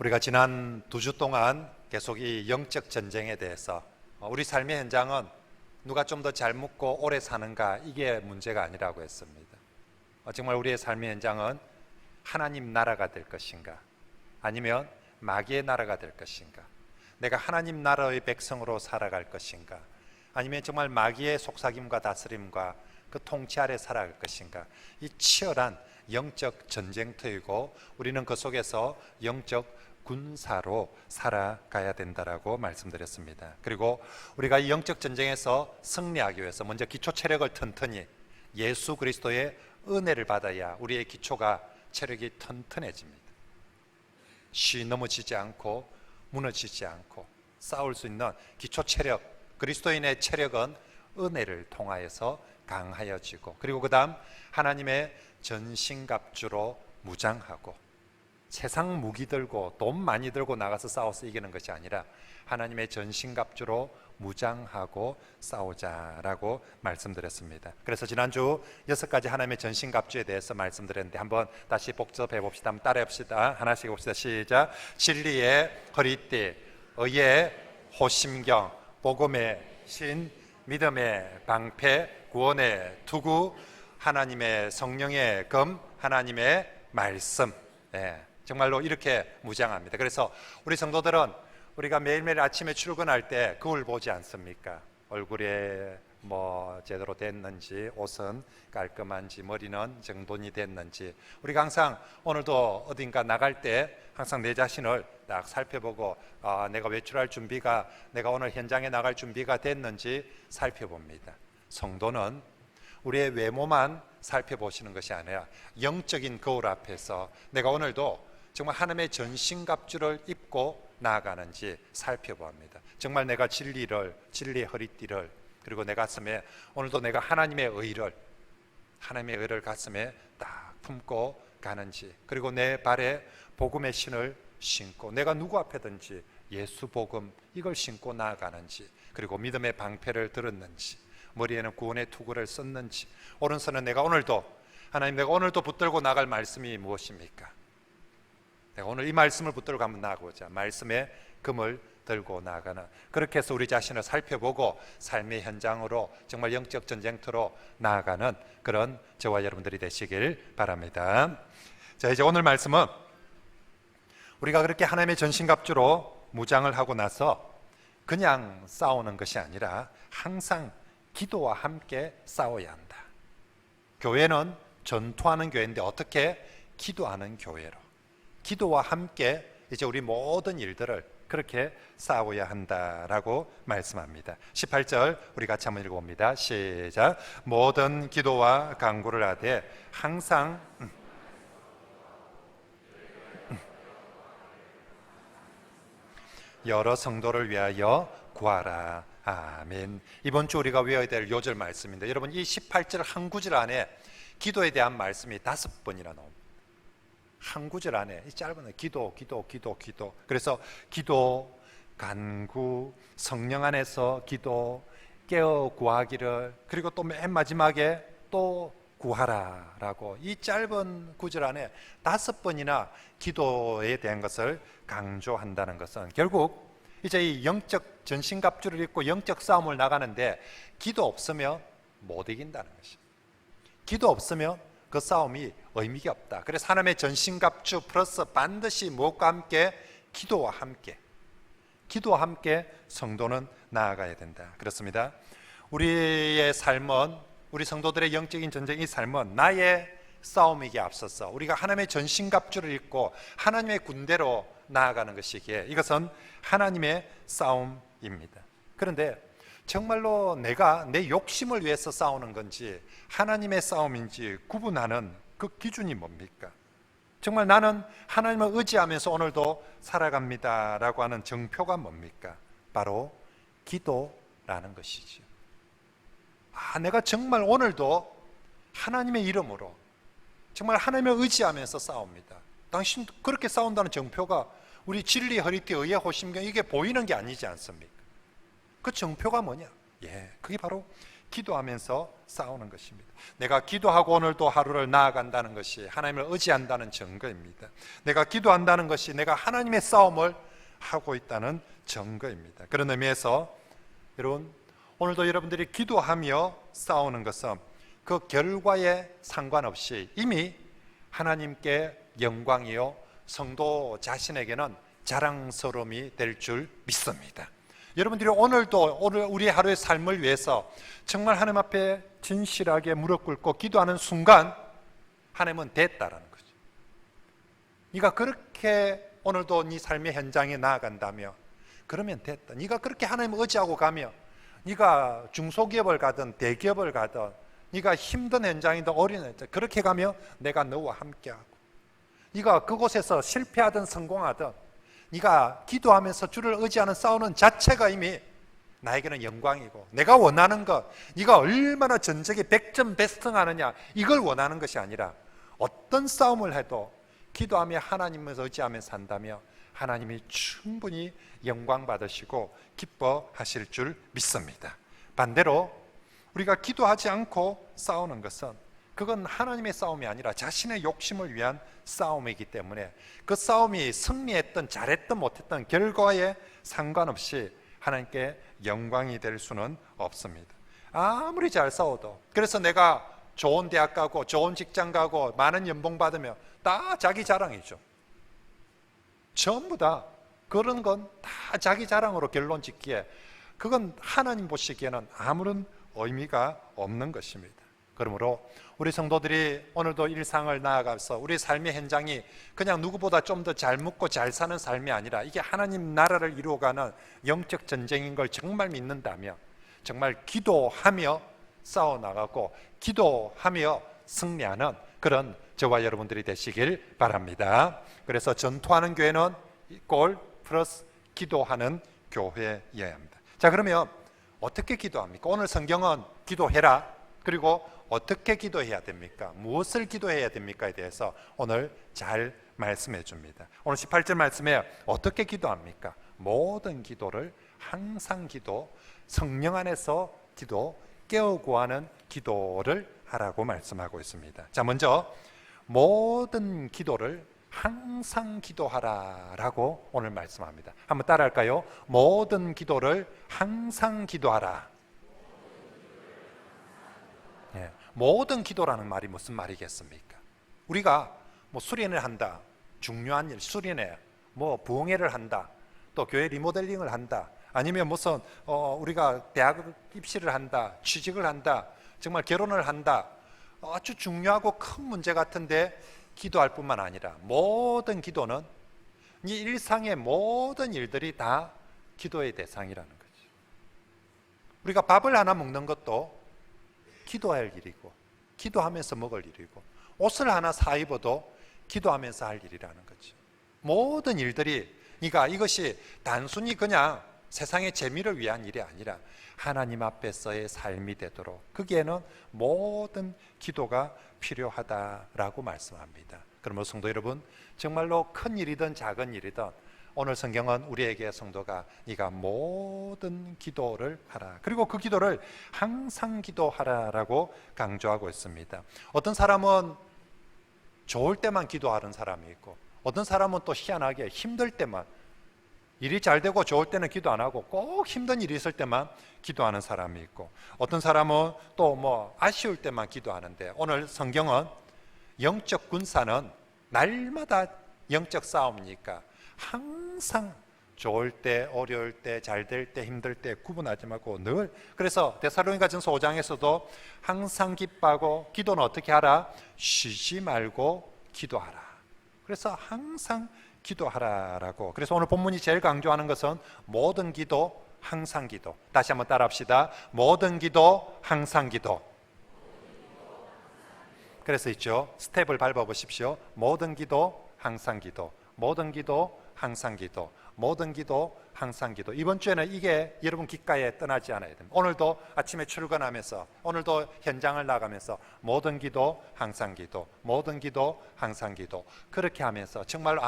우리가 지난 2주 동안 계속 이 영적 전쟁에 대해서 우리 삶의 현장은 누가 좀 더 잘 묵고 오래 사는가, 이게 문제가 아니라고 했습니다. 정말 우리의 삶의 현장은 하나님 나라가 될 것인가, 아니면 마귀의 나라가 될 것인가, 내가 하나님 나라의 백성으로 살아갈 것인가, 아니면 정말 마귀의 속삭임과 다스림과 그 통치 아래 살아갈 것인가, 이 치열한 영적 전쟁터이고 우리는 그 속에서 영적 군사로 살아가야 된다라고 말씀드렸습니다. 그리고 우리가 이 영적 전쟁에서 승리하기 위해서 먼저 기초 체력을 튼튼히, 예수 그리스도의 은혜를 받아야 우리의 기초가 체력이 튼튼해집니다. 쉬 넘어지지 않고 무너지지 않고 싸울 수 있는 기초 체력, 그리스도인의 체력은 은혜를 통하여서 강하여지고, 그리고 그 다음 하나님의 전신갑주로 무장하고, 세상 무기 들고 돈 많이 들고 나가서 싸워서 이기는 것이 아니라 하나님의 전신갑주로 무장하고 싸우자라고 말씀드렸습니다. 그래서 지난주 6가지 하나님의 전신갑주에 대해서 말씀드렸는데 한번 다시 복습해 봅시다. 한번 따라해 봅시다. 하나씩 봅시다. 시작. 진리의 허리띠, 의의 호심경, 복음의 신, 믿음의 방패, 구원의 투구, 하나님의 성령의 검, 하나님의 말씀. 정말로 이렇게 무장합니다. 그래서 우리 성도들은 우리가 매일매일 아침에 출근할 때 거울 보지 않습니까? 얼굴에 뭐 제대로 됐는지, 옷은 깔끔한지, 머리는 정돈이 됐는지, 우리가 항상 오늘도 어딘가 나갈 때 항상 내 자신을 딱 살펴보고 내가 외출할 준비가, 내가 오늘 현장에 나갈 준비가 됐는지 살펴봅니다. 성도는 우리의 외모만 살펴보시는 것이 아니라 영적인 거울 앞에서 내가 오늘도 정말 하나님의 전신갑주를 입고 나아가는지 살펴봅니다. 정말 내가 진리의 허리띠를, 그리고 내 가슴에 오늘도 내가 하나님의 의를 가슴에 딱 품고 가는지, 그리고 내 발에 복음의 신을 신고 내가 누구 앞에든지 예수 복음 이걸 신고 나아가는지, 그리고 믿음의 방패를 들었는지, 머리에는 구원의 투구를 썼는지, 오른손은 내가 오늘도 하나님, 내가 오늘도 붙들고 나갈 말씀이 무엇입니까? 내가 오늘 이 말씀을 붙들고 한번 나가보자. 말씀의 금을 들고 나가는, 그렇게 해서 우리 자신을 살펴보고 삶의 현장으로 정말 영적 전쟁터로 나아가는 그런 저와 여러분들이 되시길 바랍니다. 자, 이제 오늘 말씀은 우리가 그렇게 하나님의 전신갑주로 무장을 하고 나서 그냥 싸우는 것이 아니라 항상 기도와 함께 싸워야 한다. 교회는 전투하는 교회인데 어떻게 기도하는 교회로, 기도와 함께 이제 우리 모든 일들을 그렇게 싸워야 한다라고 말씀합니다. 18절 우리 같이 한번 읽어봅니다. 시작. 모든 기도와 간구를 하되 항상 여러 성도를 위하여 구하라. 아멘. 이번 주 우리가 외워야 될 요절 말씀인데, 여러분 이 18절 한 구절 안에 기도에 대한 말씀이 5번이나 나옵니다. 한 구절 안에 이 짧은 기도. 그래서 기도, 간구, 성령 안에서 기도, 깨어 구하기를, 그리고 또 맨 마지막에 또 구하라라고, 이 짧은 구절 안에 5번이나 기도에 대한 것을 강조한다는 것은 결국 이제 이 영적 전신갑주를 입고 영적 싸움을 나가는데 기도 없으면 못 이긴다는 것입니다. 기도 없으면 그 싸움이 의미가 없다. 그래서 하나님의 전신갑주 플러스 반드시 무엇과 함께? 기도와 함께 성도는 나아가야 된다. 그렇습니다. 우리의 삶은, 우리 성도들의 영적인 전쟁의 삶은 나의 싸움이기에 앞서서 우리가 하나님의 전신갑주를 입고 하나님의 군대로 나아가는 것이기에 이것은 하나님의 싸움입니다. 그런데 정말로 내가 내 욕심을 위해서 싸우는 건지 하나님의 싸움인지 구분하는 그 기준이 뭡니까? 정말 나는 하나님을 의지하면서 오늘도 살아갑니다 라고 하는 정표가 뭡니까? 바로 기도라는 것이죠. 내가 정말 오늘도 하나님의 이름으로 정말 하나님을 의지하면서 싸웁니다. 당신 그렇게 싸운다는 정표가 우리 진리 허리띠 의의 호심경, 이게 보이는 게 아니지 않습니까? 그 정표가 뭐냐? 그게 바로 기도하면서 싸우는 것입니다. 내가 기도하고 오늘도 하루를 나아간다는 것이 하나님을 의지한다는 증거입니다. 내가 기도한다는 것이 내가 하나님의 싸움을 하고 있다는 증거입니다. 그런 의미에서 여러분, 오늘도 여러분들이 기도하며 싸우는 것은 그 결과에 상관없이 이미 하나님께 영광이요 성도 자신에게는 자랑스러움이 될 줄 믿습니다. 여러분들이 오늘도 오늘 우리 하루의 삶을 위해서 정말 하나님 앞에 진실하게 무릎 꿇고 기도하는 순간 하나님은 됐다라는 거죠. 네가 그렇게 오늘도 네 삶의 현장에 나아간다며 그러면 됐다. 네가 그렇게 하나님을 의지하고 가며 네가 중소기업을 가든 대기업을 가든 네가 힘든 현장이든 어린 현장 그렇게 가며 내가 너와 함께하고 네가 그곳에서 실패하든 성공하든 네가 기도하면서 주를 의지하는 싸우는 자체가 이미 나에게는 영광이고 내가 원하는 것 네가 얼마나 전적이 100점 베스트하느냐 이걸 원하는 것이 아니라 어떤 싸움을 해도 기도하며 하나님을 의지하며 산다며 하나님이 충분히 영광 받으시고 기뻐하실 줄 믿습니다. 반대로 우리가 기도하지 않고 싸우는 것은 그건 하나님의 싸움이 아니라 자신의 욕심을 위한 싸움이기 때문에 그 싸움이 승리했든 잘했든 못했든 결과에 상관없이 하나님께 영광이 될 수는 없습니다. 아무리 잘 싸워도 그래서 내가 좋은 대학 가고 좋은 직장 가고 많은 연봉 받으면 다 자기 자랑이죠. 전부 다 그런 건 다 자기 자랑으로 결론 짓기에 그건 하나님 보시기에는 아무런 의미가 없는 것입니다. 그러므로 우리 성도들이 오늘도 일상을 나아가서 우리 삶의 현장이 그냥 누구보다 좀 더 잘 묵고 잘 사는 삶이 아니라 이게 하나님 나라를 이루어가는 영적 전쟁인 걸 정말 믿는다면 정말 기도하며 싸워나가고 기도하며 승리하는 그런 저와 여러분들이 되시길 바랍니다. 그래서 전투하는 교회는 골 플러스 기도하는 교회여야 합니다. 자, 그러면 어떻게 기도합니까? 오늘 성경은 기도해라 그리고 어떻게 기도해야 됩니까? 무엇을 기도해야 됩니까에 대해서 오늘 잘 말씀해 줍니다. 오늘 18절 말씀에 어떻게 기도합니까? 모든 기도를 항상 기도, 성령 안에서 기도, 깨어 구하는 기도를 하라고 말씀하고 있습니다. 자, 먼저 모든 기도를 항상 기도하라라고 오늘 말씀합니다. 한번 따라할까요? 모든 기도를 항상 기도하라. 예, 모든 기도라는 말이 무슨 말이겠습니까? 우리가 뭐 수련을 한다, 중요한 일 수련회, 뭐 부흥회를 한다, 또 교회 리모델링을 한다, 아니면 무슨 우리가 대학 입시를 한다, 취직을 한다, 정말 결혼을 한다, 아주 중요하고 큰 문제 같은데 기도할 뿐만 아니라 모든 기도는 이 일상의 모든 일들이 다 기도의 대상이라는 거죠. 우리가 밥을 하나 먹는 것도 기도할 일이고 기도하면서 먹을 일이고 옷을 하나 사 입어도 기도하면서 할 일이라는 거죠. 모든 일들이 그러니까 이것이 단순히 그냥 세상의 재미를 위한 일이 아니라 하나님 앞에서의 삶이 되도록 거기에는 모든 기도가 필요하다라고 말씀합니다. 그러므로 성도 여러분, 정말로 큰 일이든 작은 일이든 오늘 성경은 우리에게 성도가 네가 모든 기도를 하라, 그리고 그 기도를 항상 기도하라라고 강조하고 있습니다. 어떤 사람은 좋을 때만 기도하는 사람이 있고 어떤 사람은 또 희한하게 힘들 때만, 일이 잘 되고 좋을 때는 기도 안 하고 꼭 힘든 일이 있을 때만 기도하는 사람이 있고 어떤 사람은 또 뭐 아쉬울 때만 기도하는데 오늘 성경은 영적 군사는 날마다 영적 싸움이니까 항상 좋을 때, 어려울 때, 잘 될 때, 힘들 때 구분하지 말고 늘, 그래서 데살로니가전서 5장에서도 항상 기뻐하고 기도는 어떻게 하라? 쉬지 말고 기도하라. 그래서 항상 기도하라라고. 그래서 오늘 본문이 제일 강조하는 것은 모든 기도, 항상 기도. 다시 한번 따라합시다. 모든 기도, 항상 기도. 그래서 있죠, 스텝을 밟아 보십시오. 모든 기도, 항상 기도. 모든 기도, 항상 기도, 모든 기도, 항상 기도. 이번 주에는 이게 여러분 귓가에 떠나지 않아야 됩니다. 오늘도 아침에 출근하면서, 오늘도 현장을 나가면서 모든 기도, 항상 기도, 모든 기도, 항상 기도. 그렇게 하면서 정말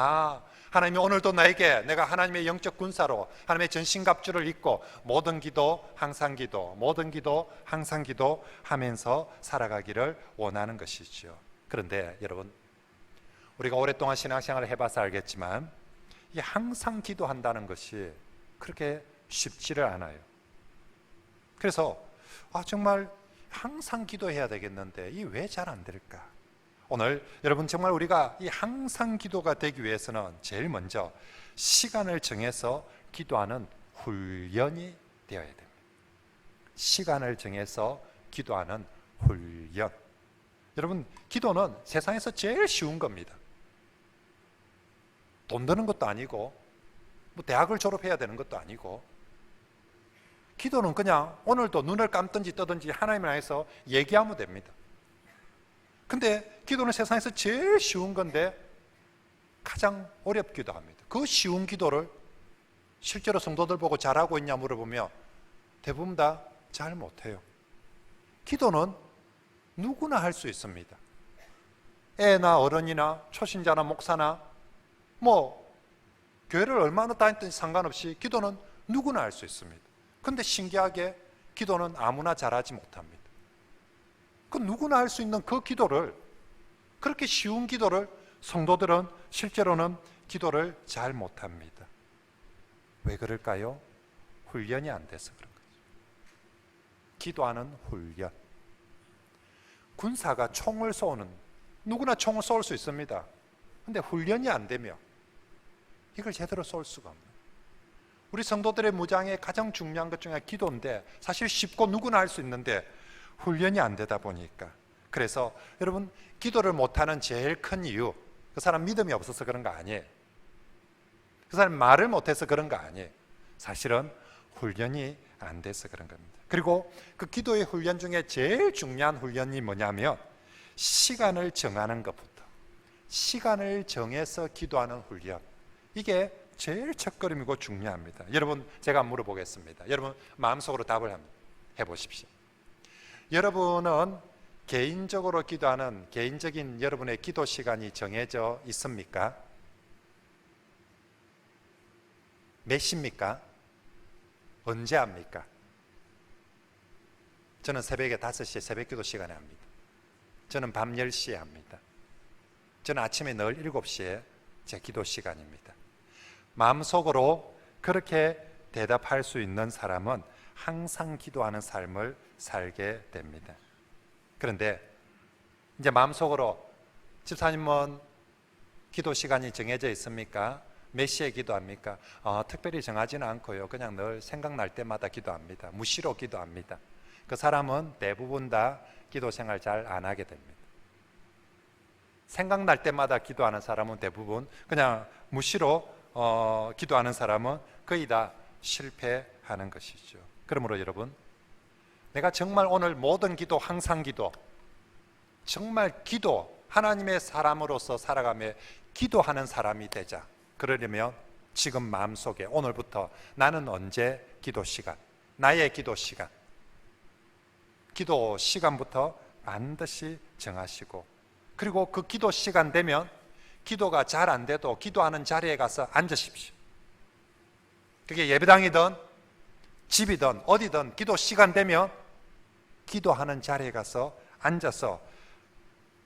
하나님이 오늘도 내가 하나님의 영적 군사로 하나님의 전신갑주를 입고 모든 기도, 항상 기도, 모든 기도, 항상 기도 하면서 살아가기를 원하는 것이죠. 그런데 여러분, 우리가 오랫동안 신앙생활을 해봐서 알겠지만 이 항상 기도한다는 것이 그렇게 쉽지를 않아요. 그래서 정말 항상 기도해야 되겠는데 이 왜 잘 안 될까? 오늘 여러분 정말 우리가 이 항상 기도가 되기 위해서는 제일 먼저 시간을 정해서 기도하는 훈련이 되어야 됩니다. 시간을 정해서 기도하는 훈련. 여러분, 기도는 세상에서 제일 쉬운 겁니다. 돈 드는 것도 아니고 대학을 졸업해야 되는 것도 아니고, 기도는 그냥 오늘도 눈을 감든지 뜨든지 하나님을 향해서 얘기하면 됩니다. 근데 기도는 세상에서 제일 쉬운 건데 가장 어렵기도 합니다. 그 쉬운 기도를 실제로 성도들 보고 잘하고 있냐 물어보면 대부분 다 잘 못해요. 기도는 누구나 할 수 있습니다. 애나 어른이나 초신자나 목사나 교회를 얼마나 다녔든지 상관없이 기도는 누구나 할 수 있습니다. 그런데 신기하게 기도는 아무나 잘하지 못합니다. 그 누구나 할 수 있는 그 기도를, 그렇게 쉬운 기도를 성도들은 실제로는 기도를 잘 못합니다. 왜 그럴까요? 훈련이 안 돼서 그런 거죠. 기도하는 훈련. 군사가 총을 쏘는, 누구나 총을 쏠 수 있습니다. 그런데 훈련이 안 되면 이걸 제대로 쏠 수가 없는, 우리 성도들의 무장의 가장 중요한 것 중에 기도인데 사실 쉽고 누구나 할 수 있는데 훈련이 안 되다 보니까, 그래서 여러분 기도를 못하는 제일 큰 이유, 그 사람 믿음이 없어서 그런 거 아니에요. 그 사람 말을 못해서 그런 거 아니에요. 사실은 훈련이 안 돼서 그런 겁니다. 그리고 그 기도의 훈련 중에 제일 중요한 훈련이 뭐냐면 시간을 정하는 것부터, 시간을 정해서 기도하는 훈련, 이게 제일 첫걸음이고 중요합니다. 여러분, 제가 물어보겠습니다. 여러분 마음속으로 답을 한번 해보십시오. 여러분은 개인적으로 기도하는 개인적인 여러분의 기도 시간이 정해져 있습니까? 몇 시입니까? 언제 합니까? 저는 새벽에 5시에 새벽기도 시간에 합니다. 저는 밤 10시에 합니다. 저는 아침에 늘 7시에 제 기도 시간입니다. 마음속으로 그렇게 대답할 수 있는 사람은 항상 기도하는 삶을 살게 됩니다. 그런데 이제 마음속으로 집사님은 기도 시간이 정해져 있습니까? 몇 시에 기도합니까? 특별히 정하지는 않고요. 그냥 늘 생각날 때마다 기도합니다. 무시로 기도합니다. 그 사람은 대부분 다 기도 생활 잘 안 하게 됩니다. 생각날 때마다 기도하는 사람은 대부분 그냥 무시로 기도하는 사람은 거의 다 실패하는 것이죠. 그러므로 여러분, 내가 정말 오늘 모든 기도, 항상 기도, 정말 기도, 하나님의 사람으로서 살아가며 기도하는 사람이 되자. 그러려면 지금 마음속에 오늘부터 나는 언제 기도 시간, 나의 기도 시간, 기도 시간부터 반드시 정하시고, 그리고 그 기도 시간 되면 기도가 잘 안 돼도 기도하는 자리에 가서 앉으십시오. 그게 예배당이든 집이든 어디든 기도 시간 되면 기도하는 자리에 가서 앉아서,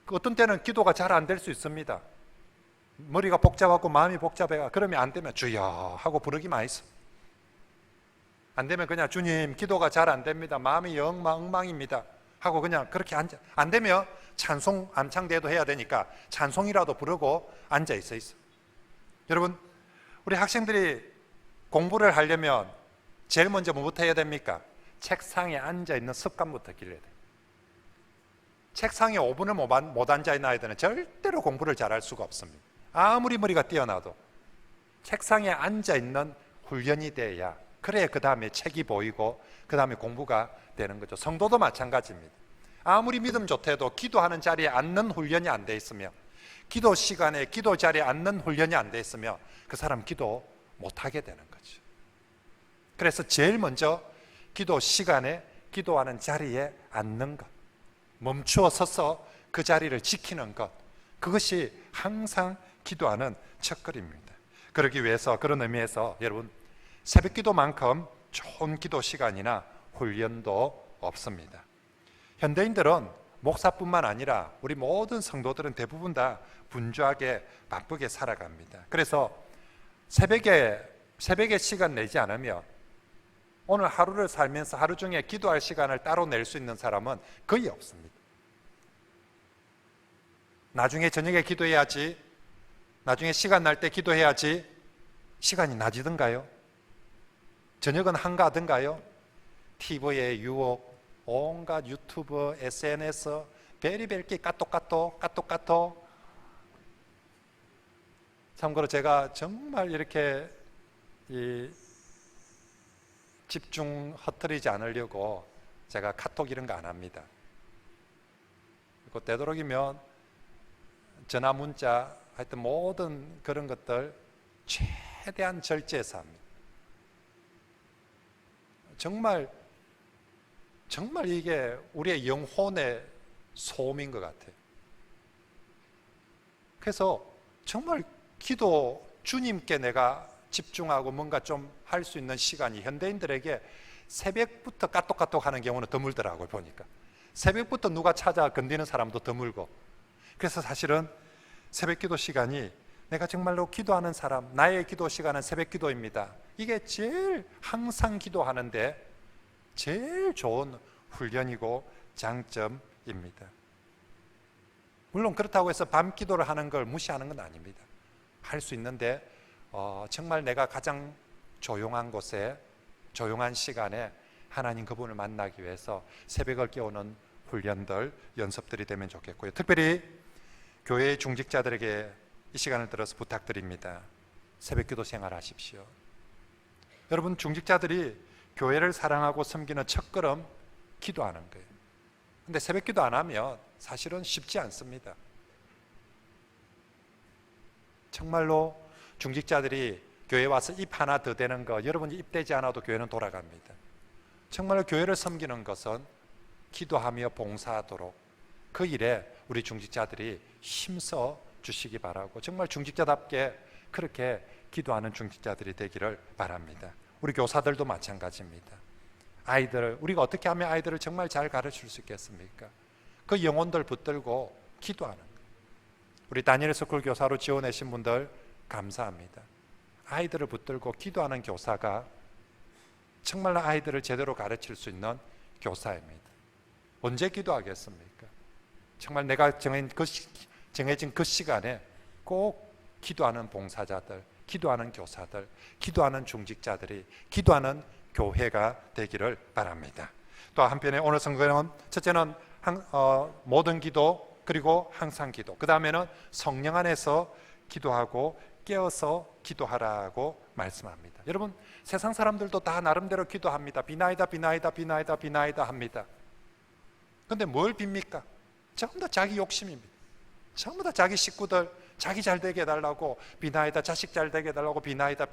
어떤 때는 기도가 잘 안 될 수 있습니다. 머리가 복잡하고 마음이 복잡해가 그러면 안 되면 주여 하고 부르기만 있어. 안 되면 그냥 주님 기도가 잘 안 됩니다, 마음이 엉망입니다 하고 그냥 그렇게 앉아. 안 되면 찬송 암창대도 해야 되니까 찬송이라도 부르고 앉아 있어. 여러분, 우리 학생들이 공부를 하려면 제일 먼저 뭐부터 해야 됩니까? 책상에 앉아 있는 습관부터 길러야 돼요. 책상에 5분을 못 앉아 있는 아이들은 절대로 공부를 잘할 수가 없습니다. 아무리 머리가 뛰어나도 책상에 앉아 있는 훈련이 돼야, 그래야 그 다음에 책이 보이고 그 다음에 공부가 되는 거죠. 성도도 마찬가지입니다. 아무리 믿음 좋대도 기도하는 자리에 앉는 훈련이 안 돼 있으면, 기도 시간에 기도 자리에 앉는 훈련이 안 돼 있으면 그 사람 기도 못하게 되는 거죠. 그래서 제일 먼저 기도 시간에 기도하는 자리에 앉는 것, 멈추어 서서 그 자리를 지키는 것, 그것이 항상 기도하는 첫걸음입니다. 그러기 위해서, 그런 의미에서 여러분, 새벽 기도만큼 좋은 기도 시간이나 훈련도 없습니다. 현대인들은 목사뿐만 아니라 우리 모든 성도들은 대부분 다 분주하게 바쁘게 살아갑니다. 그래서 새벽에 시간 내지 않으면 오늘 하루를 살면서 하루 중에 기도할 시간을 따로 낼 수 있는 사람은 거의 없습니다. 나중에 저녁에 기도해야지, 나중에 시간 날 때 기도해야지, 시간이 낮이든가요? 저녁은 한가하든가요? TV의 유혹, 온갖 유튜브, SNS, 베리벨기 까똑까똑. 참고로 제가 정말 이렇게 집중 흐트리지 않으려고 제가 카톡 이런 거 안 합니다. 그리고 되도록이면 전화, 문자, 하여튼 모든 그런 것들 최대한 절제해서 합니다. 정말 이게 우리의 영혼의 소음인 것 같아요. 그래서 정말 기도, 주님께 내가 집중하고 뭔가 좀 할 수 있는 시간이 현대인들에게 새벽부터 까똑까똑 하는 경우는 드물더라고요. 보니까 새벽부터 누가 찾아 건드리는 사람도 드물고, 그래서 사실은 새벽 기도 시간이 내가 정말로 기도하는 사람, 나의 기도 시간은 새벽 기도입니다. 이게 제일 항상 기도하는데 제일 좋은 훈련이고 장점입니다. 물론 그렇다고 해서 밤 기도를 하는 걸 무시하는 건 아닙니다. 할 수 있는데 정말 내가 가장 조용한 곳에, 조용한 시간에 하나님 그분을 만나기 위해서 새벽을 깨우는 훈련들, 연습들이 되면 좋겠고요. 특별히 교회의 중직자들에게 이 시간을 들어서 부탁드립니다. 새벽 기도 생활하십시오. 여러분, 중직자들이 교회를 사랑하고 섬기는 첫걸음, 기도하는 거예요. 근데 새벽 기도 안 하면 사실은 쉽지 않습니다. 정말로 중직자들이 교회 와서 입 하나 더 대는 거, 여러분이 입대지 않아도 교회는 돌아갑니다. 정말로 교회를 섬기는 것은 기도하며 봉사하도록 그 일에 우리 중직자들이 힘써 주시기 바라고, 정말 중직자답게 그렇게 기도하는 중직자들이 되기를 바랍니다. 우리 교사들도 마찬가지입니다. 아이들을, 우리가 어떻게 하면 아이들을 정말 잘 가르칠 수 있겠습니까? 그 영혼들 붙들고 기도하는 거예요. 우리 다니엘 스쿨 교사로 지원하신 분들 감사합니다. 아이들을 붙들고 기도하는 교사가 정말로 아이들을 제대로 가르칠 수 있는 교사입니다. 언제 기도하겠습니까? 정말 내가 정해진 그 시간에 꼭 기도하는 봉사자들, 기도하는 교사들, 기도하는 중직자들이, 기도하는 교회가 되기를 바랍니다. 또 한편에 오늘 성경은 첫째는 모든 기도, 그리고 항상 기도, 그 다음에는 성령 안에서 기도하고 깨어서 기도하라고 말씀합니다. 여러분, 세상 사람들도 다 나름대로 기도합니다. 비나이다 합니다. 그런데 뭘 빕니까? 전부 다 자기 욕심입니다. 전부 다 자기 식구들 자기 잘 되게 해달라고 비나이다, 자식 잘 되게 해달라고 비나이다.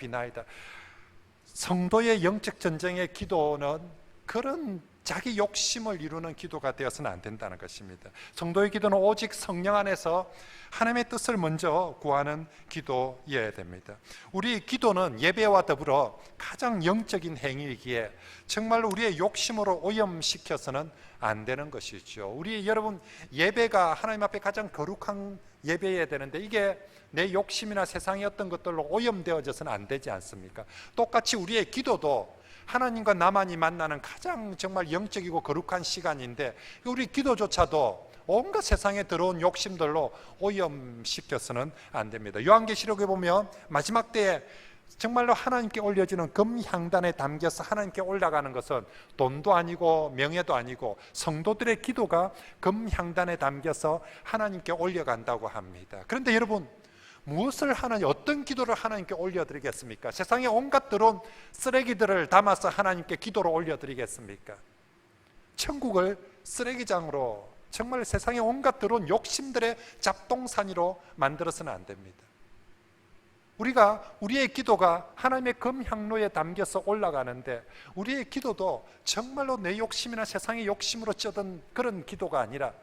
성도의 영적 전쟁의 기도는 그런 자기 욕심을 이루는 기도가 되어서는 안 된다는 것입니다. 성도의 기도는 오직 성령 안에서 하나님의 뜻을 먼저 구하는 기도여야 됩니다. 우리 기도는 예배와 더불어 가장 영적인 행위이기에 정말로 우리의 욕심으로 오염시켜서는 안 되는 것이죠. 우리 여러분, 예배가 하나님 앞에 가장 거룩한 예배여야 되는데 이게 내 욕심이나 세상의 어떤 것들로 오염되어져서는 안 되지 않습니까? 똑같이 우리의 기도도 하나님과 나만이 만나는 가장 정말 영적이고 거룩한 시간인데 우리 기도조차도 온갖 세상에 들어온 욕심들로 오염시켜서는 안 됩니다. 요한계시록에 보면 마지막 때에 정말로 하나님께 올려지는 금향단에 담겨서 하나님께 올라가는 것은 돈도 아니고 명예도 아니고 성도들의 기도가 금향단에 담겨서 하나님께 올려간다고 합니다. 그런데 여러분, 무엇을 하나님, 어떤 기도를 하나님께 올려드리겠습니까? 세상에 온갖 들어온 쓰레기들을 담아서 하나님께 기도로 올려드리겠습니까? 천국을 쓰레기장으로 정말 세상에 온갖 더러운 욕심들의 잡동사니로 만들어서는 안 됩니다. 우리의 기도가 하나님의 금향로에 담겨서 올라가는데, 우리의 기도도 정말로 내 욕심이나 세상의 욕심으로 쩌든 그런 기도가 아니라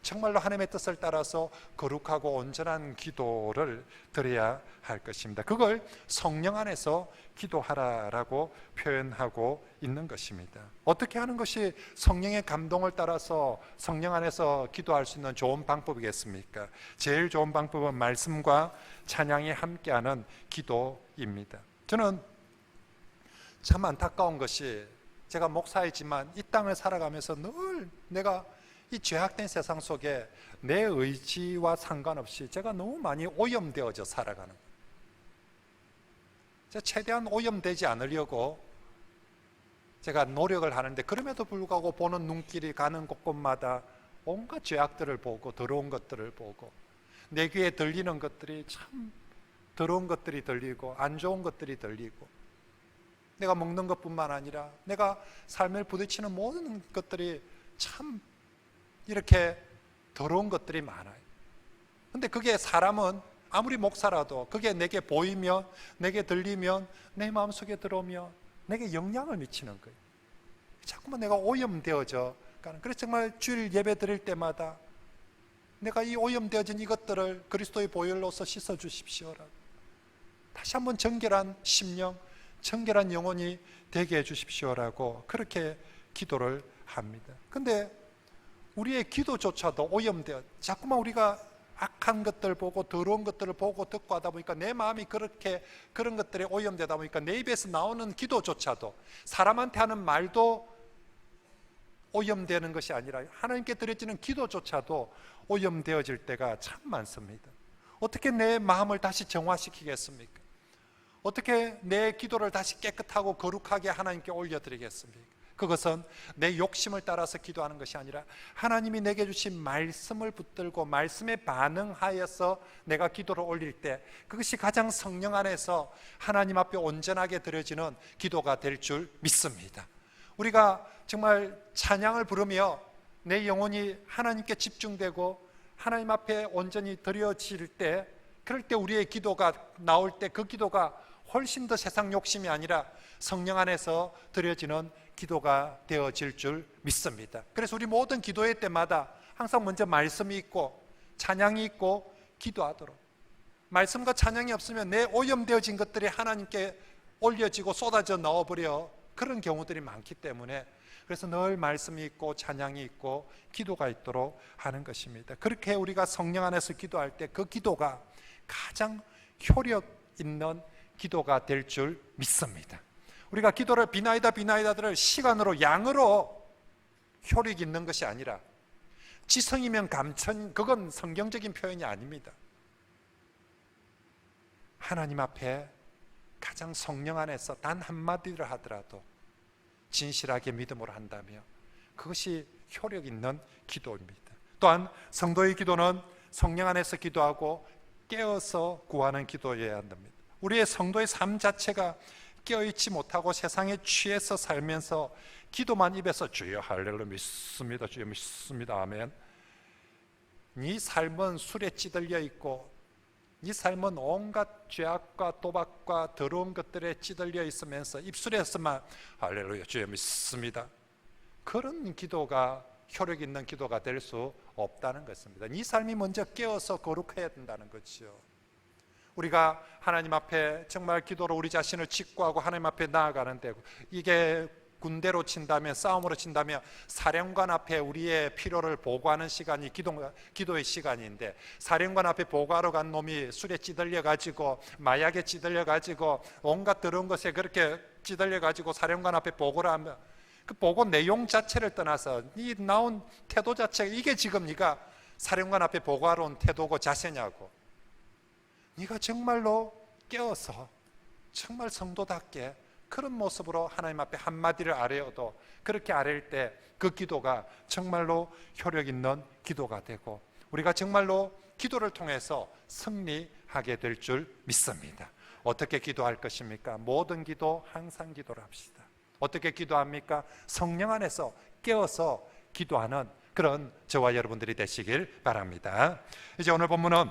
정말로 하나님의 뜻을 따라서 거룩하고 온전한 기도를 드려야 할 것입니다. 그걸 성령 안에서 기도하라라고 표현하고 있는 것입니다. 어떻게 하는 것이 성령의 감동을 따라서 성령 안에서 기도할 수 있는 좋은 방법이겠습니까? 제일 좋은 방법은 말씀과 찬양이 함께하는 기도입니다. 저는 참 안타까운 것이, 제가 목사이지만 이 땅을 살아가면서 늘 내가 이 죄악된 세상 속에 내 의지와 상관없이 제가 너무 많이 오염되어져 살아가는 거예요. 제가 최대한 오염되지 않으려고 제가 노력을 하는데, 그럼에도 불구하고 보는 눈길이 가는 곳곳마다 온갖 죄악들을 보고, 더러운 것들을 보고, 내 귀에 들리는 것들이 참 더러운 것들이 들리고 안 좋은 것들이 들리고, 내가 먹는 것뿐만 아니라 내가 삶을 부딪히는 모든 것들이 참 이렇게 더러운 것들이 많아요. 근데 그게 사람은 아무리 목사라도 그게 내게 보이면, 내게 들리면, 내 마음속에 들어오면 내게 영향을 미치는 거예요. 자꾸만 내가 오염되어져 가는. 그래서 정말 주일 예배 드릴 때마다 내가 이 오염되어진 이것들을 그리스도의 보혈로서 씻어 주십시오라, 다시 한번 정결한 심령, 정결한 영혼이 되게 해 주십시오라고 그렇게 기도를 합니다. 근데 우리의 기도조차도 오염되어, 자꾸만 우리가 악한 것들 보고 더러운 것들을 보고 듣고 하다 보니까 내 마음이 그렇게 그런 것들에 오염되다 보니까 내 입에서 나오는 기도조차도, 사람한테 하는 말도 오염되는 것이 아니라 하나님께 드려지는 기도조차도 오염되어질 때가 참 많습니다. 어떻게 내 마음을 다시 정화시키겠습니까? 어떻게 내 기도를 다시 깨끗하고 거룩하게 하나님께 올려드리겠습니까? 그것은 내 욕심을 따라서 기도하는 것이 아니라 하나님이 내게 주신 말씀을 붙들고 말씀에 반응하여서 내가 기도를 올릴 때, 그것이 가장 성령 안에서 하나님 앞에 온전하게 드려지는 기도가 될 줄 믿습니다. 우리가 정말 찬양을 부르며 내 영혼이 하나님께 집중되고 하나님 앞에 온전히 드려질 때, 그럴 때 우리의 기도가 나올 때 그 기도가 훨씬 더 세상 욕심이 아니라 성령 안에서 드려지는 기도가 되어질 줄 믿습니다. 그래서 우리 모든 기도회 때마다 항상 먼저 말씀이 있고 찬양이 있고 기도하도록, 말씀과 찬양이 없으면 내 오염되어진 것들이 하나님께 올려지고 쏟아져 나와버려 그런 경우들이 많기 때문에, 그래서 늘 말씀이 있고 찬양이 있고 기도가 있도록 하는 것입니다. 그렇게 우리가 성령 안에서 기도할 때 그 기도가 가장 효력 있는 기도가 될 줄 믿습니다. 우리가 기도를 비나이다들을 시간으로, 양으로 효력 있는 것이 아니라 지성이면 감천, 그건 성경적인 표현이 아닙니다. 하나님 앞에 가장 성령 안에서 단 한마디를 하더라도 진실하게 믿음으로 한다며 그것이 효력 있는 기도입니다. 또한 성도의 기도는 성령 안에서 기도하고 깨어서 구하는 기도여야 한답니다. 우리의 성도의 삶 자체가 깨어있지 못하고 세상에 취해서 살면서 기도만 입에서 주여 할렐루야 믿습니다, 주여 믿습니다, 아멘, 네 삶은 술에 찌들려 있고 네 삶은 온갖 죄악과 도박과 더러운 것들에 찌들려 있으면서 입술에서만 할렐루야 주여 믿습니다, 그런 기도가 효력 있는 기도가 될 수 없다는 것입니다. 네 삶이 먼저 깨어서 거룩해야 된다는 거죠. 우리가 하나님 앞에 정말 기도로 우리 자신을 직구하고 하나님 앞에 나아가는데, 이게 군대로 친다면, 싸움으로 친다면 사령관 앞에 우리의 필요를 보고하는 시간이 기도의 시간인데, 사령관 앞에 보고하러 간 놈이 술에 찌들려 가지고 마약에 찌들려 가지고 온갖 더러운 것에 그렇게 찌들려 가지고 사령관 앞에 보고를 하면 그 보고 내용 자체를 떠나서 이 나온 태도 자체가, 이게 지금 네가 사령관 앞에 보고하러 온 태도고 자세냐고. 네가 정말로 깨어서 정말 성도답게 그런 모습으로 하나님 앞에 한마디를 아뢰어도 그렇게 아뢰일 때 그 기도가 정말로 효력 있는 기도가 되고, 우리가 정말로 기도를 통해서 승리하게 될 줄 믿습니다. 어떻게 기도할 것입니까? 모든 기도 항상 기도를 합시다. 어떻게 기도합니까? 성령 안에서 깨어서 기도하는 그런 저와 여러분들이 되시길 바랍니다. 이제 오늘 본문은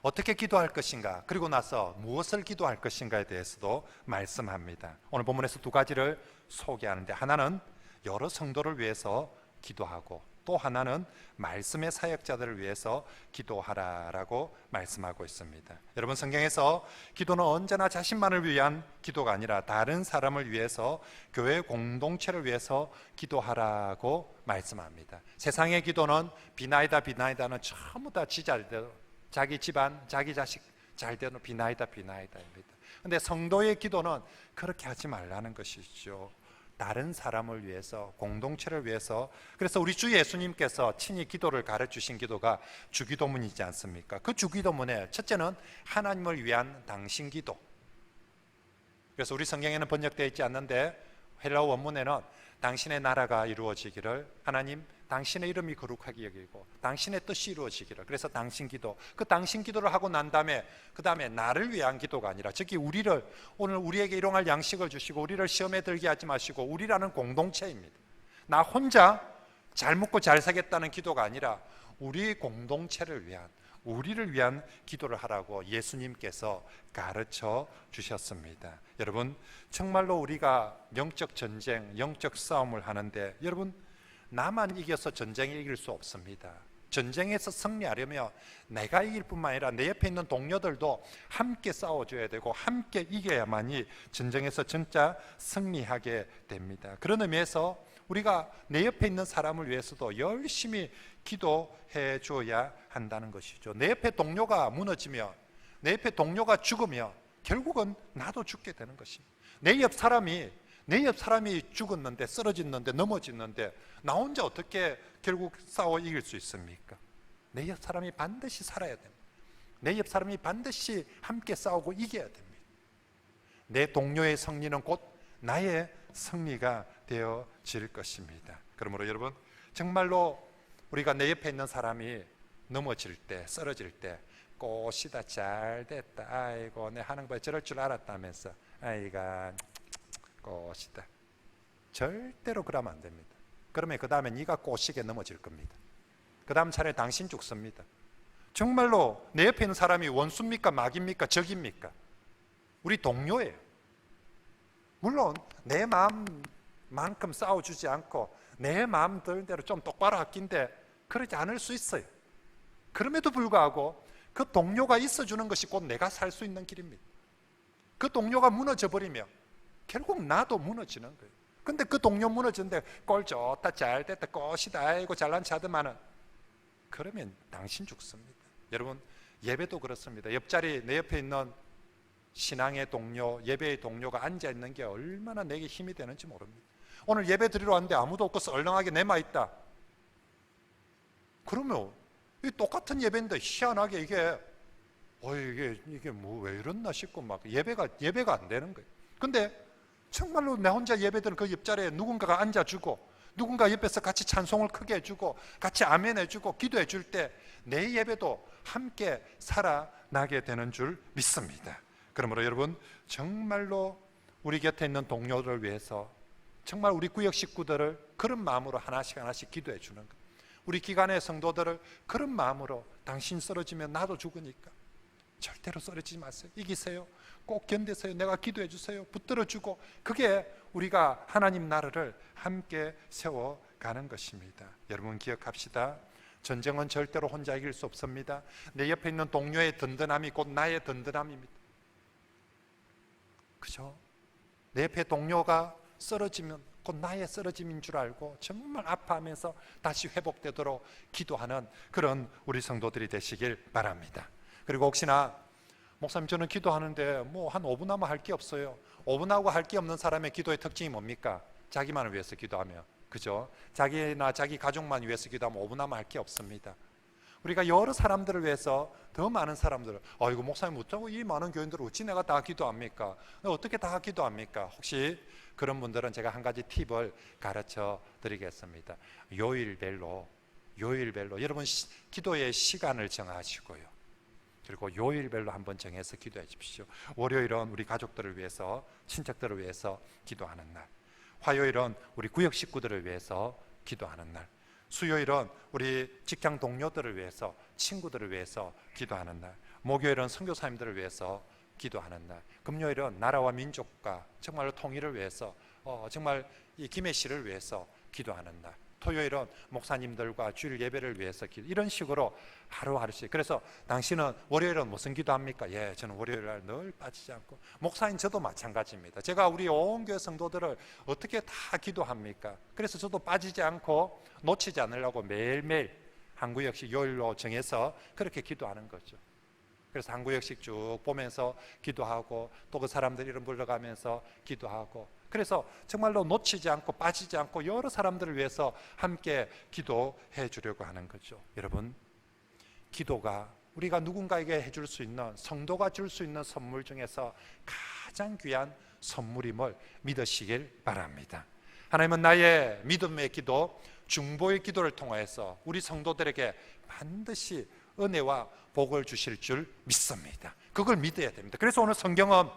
어떻게 기도할 것인가, 그리고 나서 무엇을 기도할 것인가에 대해서도 말씀합니다. 오늘 본문에서 두 가지를 소개하는데, 하나는 여러 성도를 위해서 기도하고, 또 하나는 말씀의 사역자들을 위해서 기도하라라고 말씀하고 있습니다. 여러분, 성경에서 기도는 언제나 자신만을 위한 기도가 아니라 다른 사람을 위해서, 교회 공동체를 위해서 기도하라고 말씀합니다. 세상의 기도는 비나이다 비나이다는 전부 다 지잘대로, 자기 집안, 자기 자식 잘 되는 비나이다입니다. 그런데 성도의 기도는 그렇게 하지 말라는 것이죠. 다른 사람을 위해서, 공동체를 위해서. 그래서 우리 주 예수님께서 친히 기도를 가르치신 기도가 주기도문이지 않습니까? 그 주기도문에 첫째는 하나님을 위한 당신 기도. 그래서 우리 성경에는 번역되어 있지 않는데 헬라어 원문에는 당신의 나라가 이루어지기를, 하나님 당신의 이름이 거룩하게 여기고 당신의 뜻이 이루어지기를. 그래서 당신 기도, 그 당신 기도를 하고 난 다음에 그 다음에 나를 위한 기도가 아니라, 즉이 우리를, 오늘 우리에게 일용할 양식을 주시고 우리를 시험에 들게 하지 마시고, 우리라는 공동체입니다. 나 혼자 잘 먹고 잘 살겠다는 기도가 아니라 우리 공동체를 위한, 우리를 위한 기도를 하라고 예수님께서 가르쳐 주셨습니다. 여러분, 정말로 우리가 영적 전쟁, 영적 싸움을 하는데, 여러분, 나만 이겨서 전쟁에 이길 수 없습니다. 전쟁에서 승리하려면 내가 이길 뿐만 아니라 내 옆에 있는 동료들도 함께 싸워줘야 되고 함께 이겨야만이 전쟁에서 진짜 승리하게 됩니다. 그런 의미에서 우리가 내 옆에 있는 사람을 위해서도 열심히 기도해 줘야 한다는 것이죠. 내 옆에 동료가 무너지면, 내 옆에 동료가 죽으면 결국은 나도 죽게 되는 것입니다. 내 옆 사람이 죽었는데, 쓰러졌는데, 넘어졌는데 나 혼자 어떻게 결국 싸워 이길 수 있습니까? 내 옆 사람이 반드시 살아야 됩니다. 내 옆 사람이 반드시 함께 싸우고 이겨야 됩니다. 내 동료의 승리는 곧 나의 승리가 되어질 것입니다. 그러므로 여러분, 정말로 우리가 내 옆에 있는 사람이 넘어질 때, 쓰러질 때 꽃이다, 잘 됐다, 아이고 내 하는 거에 저럴 줄 알았다면서, 아이가 꽃이다, 절대로 그러면 안 됩니다. 그러면 그 다음에 네가 꽃이게 넘어질 겁니다. 그 다음 차례 당신 죽습니다. 정말로 내 옆에 있는 사람이 원수입니까, 막입니까, 적입니까? 우리 동료예요. 물론 내 마음만큼 싸워주지 않고 내 마음 드는 대로 좀 똑바로 할긴데 그러지 않을 수 있어요. 그럼에도 불구하고 그 동료가 있어주는 것이 곧 내가 살 수 있는 길입니다. 그 동료가 무너져 버리면 결국 나도 무너지는 거예요. 근데 그 동료 무너지는데 꼴 좋다, 잘 됐다, 꽃이다, 아이고 잘난 체하더만은, 그러면 당신 죽습니다. 여러분, 예배도 그렇습니다. 옆자리 내 옆에 있는 신앙의 동료, 예배의 동료가 앉아있는 게 얼마나 내게 힘이 되는지 모릅니다. 오늘 예배 드리러 왔는데 아무도 없고 얼렁하게 내마있다. 그러면 이 똑같은 예배인데 희한하게 이게 뭐 왜 이랬나 싶고 막 예배가 안 되는 거예요. 근데 정말로 내 혼자 예배드는 그 옆자리에 누군가가 앉아주고, 누군가 옆에서 같이 찬송을 크게 해주고 같이 아멘 해주고 기도해 줄 때 내 예배도 함께 살아나게 되는 줄 믿습니다. 그러므로 여러분, 정말로 우리 곁에 있는 동료를 위해서, 정말 우리 구역 식구들을 그런 마음으로 하나씩 기도해 주는 것, 우리 기관의 성도들을 그런 마음으로, 당신 쓰러지면 나도 죽으니까 절대로 쓰러지지 마세요, 이기세요, 꼭 견디세요, 내가 기도해 주세요, 붙들어 주고, 그게 우리가 하나님 나라를 함께 세워가는 것입니다. 여러분 기억합시다. 전쟁은 절대로 혼자 이길 수 없습니다. 내 옆에 있는 동료의 든든함이 곧 나의 든든함입니다. 그죠? 내 옆에 동료가 쓰러지면 곧 나의 쓰러짐인 줄 알고 정말 아파하면서 다시 회복되도록 기도하는 그런 우리 성도들이 되시길 바랍니다. 그리고 혹시나 목사님 저는 기도하는데 뭐 한 5분 하면 할 게 없어요. 5분 하고 할 게 없는 사람의 기도의 특징이 뭡니까? 자기만을 위해서 기도하며, 그죠? 자기나 자기 가족만 위해서 기도하면 5분 하면 할 게 없습니다. 우리가 여러 사람들을 위해서, 더 많은 사람들을, 이거 목사님 어쩌고 이 많은 교인들을 어찌 내가 다 기도합니까? 어떻게 다 기도합니까? 혹시 그런 분들은 제가 한 가지 팁을 가르쳐 드리겠습니다. 요일별로 여러분 기도의 시간을 정하시고요, 그리고 요일별로 한번 정해서 기도해 주십시오. 월요일은 우리 가족들을 위해서, 친척들을 위해서 기도하는 날, 화요일은 우리 구역 식구들을 위해서 기도하는 날, 수요일은 우리 직장 동료들을 위해서, 친구들을 위해서 기도하는 날. 목요일은 선교사님들을 위해서 기도하는 날. 금요일은 나라와 민족과 정말로 통일을 위해서, 정말 이 김해 씨를 위해서 기도하는 날. 토요일은 목사님들과 주일 예배를 위해서 이런 식으로 하루하루씩. 그래서 당신은 월요일은 무슨 기도합니까? 예, 저는 월요일 날 늘 빠지지 않고. 목사인 저도 마찬가지입니다. 제가 우리 온 교회 성도들을 어떻게 다 기도합니까? 그래서 저도 빠지지 않고 놓치지 않으려고 매일매일 한구역식 요일로 정해서 그렇게 기도하는 거죠. 그래서 한구역식 쭉 보면서 기도하고, 또 그 사람들 이름 불러가면서 기도하고, 그래서 정말로 놓치지 않고 빠지지 않고 여러 사람들을 위해서 함께 기도해 주려고 하는 거죠. 여러분, 기도가 우리가 누군가에게 해줄 수 있는, 성도가 줄 수 있는 선물 중에서 가장 귀한 선물임을 믿으시길 바랍니다. 하나님은 나의 믿음의 기도, 중보의 기도를 통해서 우리 성도들에게 반드시 은혜와 복을 주실 줄 믿습니다. 그걸 믿어야 됩니다. 그래서 오늘 성경은